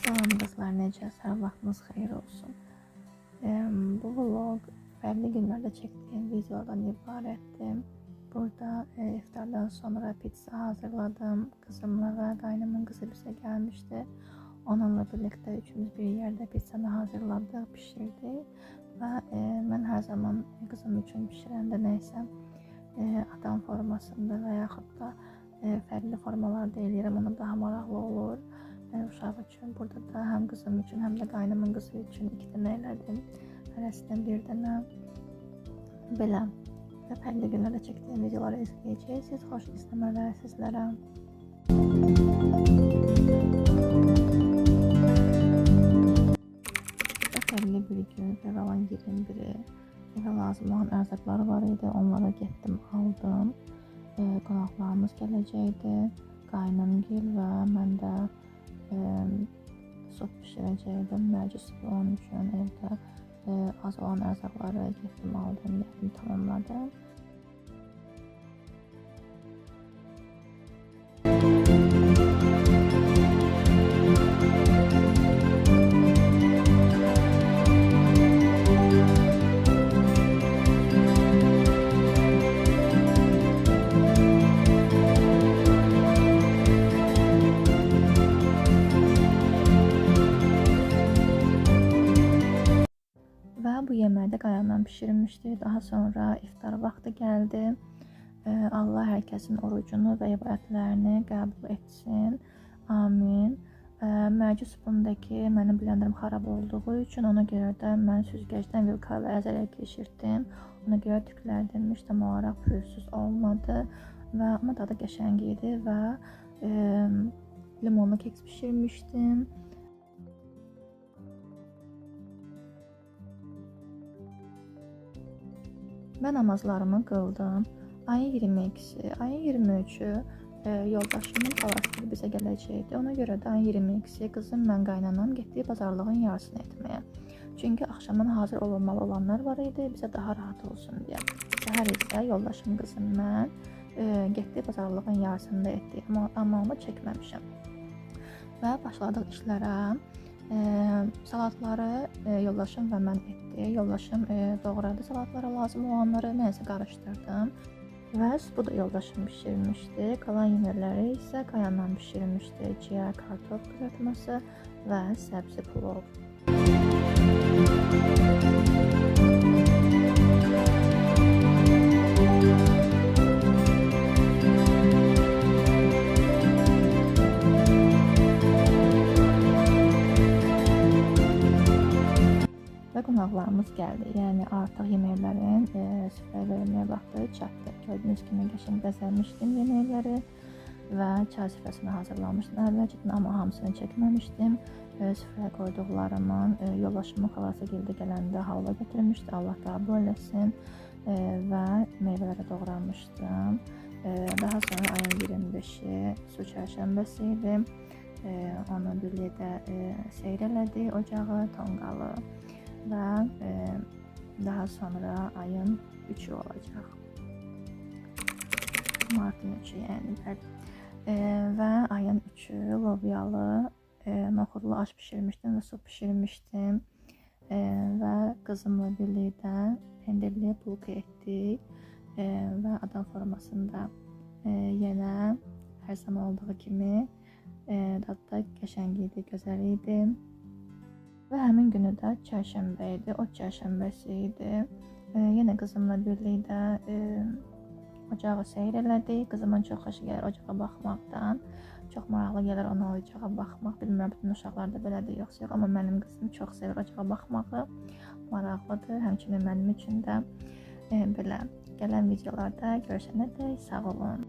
Salam qızlar, necəsiz? Vaxtınız xeyir olsun. Bu vlog fərqli günlərdə çəkdiyim videodan ibarətdir. Burada iftardan sonra pizza hazırladım. Qızımla və qaynımın qızı bizə gəlmişdi. Onunla birlikdə üçümüz bir yerdə pizzanı hazırladıq, pişirdik. Və mən hər zaman qızım üçün pişirəndə nəysə adam formasında və yaxud da fərqli formalarda eləyirəm, ona daha maraqlı olur. Uşaq üçün, burada da həm qızım üçün, həm də qaynımın qızı üçün 2 dənə elədim. Hərəsindən bir dənə belə və fərqli günlərdə çəkdiyim videoları izləyəcəksiniz. Xoş izləmələr sizlərə. Fərqli bir gün, fevralın 21-i. Evə lazım olan ərzaqları var idi, onlara getdim, aldım. Qonaqlarımız gələcəkdi. Qaynımgil və mən də sop pişirəcəkdim. Mərci sopu onun üçün evdə az olan ərzaqları getdim, aldım, gəldim, tamamladım. Bu yeməyi də qayandan pişirilmişdi. Daha sonra iftar vaxtı gəldi. Allah hər kəsin orucunu və ibadətlərini qəbul etsin. Amin. Mərci supundakı mənim blenderim xarab olduğu üçün ona görə də mən süzgəcdən vilka və əzələ keçirtdim. Ona görə tüklərdim, heç tam olaraq pürüzsüz olmadı və amma dadı qəşəng idi və limonlu keks pişirmişdim. Mən namazlarımı qıldım. Ayın 22-si, ayın 23-ü yoldaşımın xalası bizə gələcəkdi. Ona görə də ayın 22-si qızım, mən qaynanam getdik bazarlığın yarısını etməyə. Çünki axşamın hazır olmalı olanlar var idi, bizə daha rahat olsun deyə. Səhər isə yoldaşım, qızım, mən getdik bazarlığın yarısını da etdik. Amma onu çəkməmişəm. Və başladıq işlərə. Salatları yoldaşım və mən etdik. Yoldaşım doğradı salatlara lazım olanları, mən isə qarışdırdım. Və bu da yoldaşım pişirmişdi. Qalan yeməkləri isə qayandan pişirmişdi. Ciyər, kartof qızartması və səbzi plov. Və qonaqlarımız gəldi. Yəni artıq yeməklərin süfrəyə verilməyə vaxtı çatdı. Gördüyünüz kimi qəşəng bəzəmişdim yeməkləri və çay süfrəsini hazırlamışdım əvvəlcədən, amma hamısını çəkməmişdim. Süfrəyə qoyduqlarımın yoldaşımın xalası gələndə halva gətirmişdi. Allah qəbul etsin və meyvələri doğramışdım. Daha sonra ayın 25-i su çərşənbəsi idi. Onu birlikdə seyr elədi ocağı, tonqalı. Və daha sonra ayın 3-ü olacaq. Martın 3-ü yəni. Və ayın 3-ü lobyalı, noxudlu aş pişirmişdim və su pişirmişdim. Və qızımla birlikdə pendirli bulka etdik. Və adam formasında yenə hər zaman olduğu kimi dadı da qəşəng idi, gözəl idi. Və həmin günü də çərşənbə idi, ot çərşənbəsi idi. Yenə qızımla birlikdə ocağı seyr elədik. Qızımın çox xoşu gəlir ocağa baxmaqdan. Çox maraqlı gəlir ona ocağa baxmaq. Bilmirəm, bütün uşaqlar da belədir yoxsa yox, amma mənim qızım çox sevir ocağa baxmağı. Maraqlıdır, həmçinin mənim üçün də belə. Gələn videolarda görüşənədək sağ olun.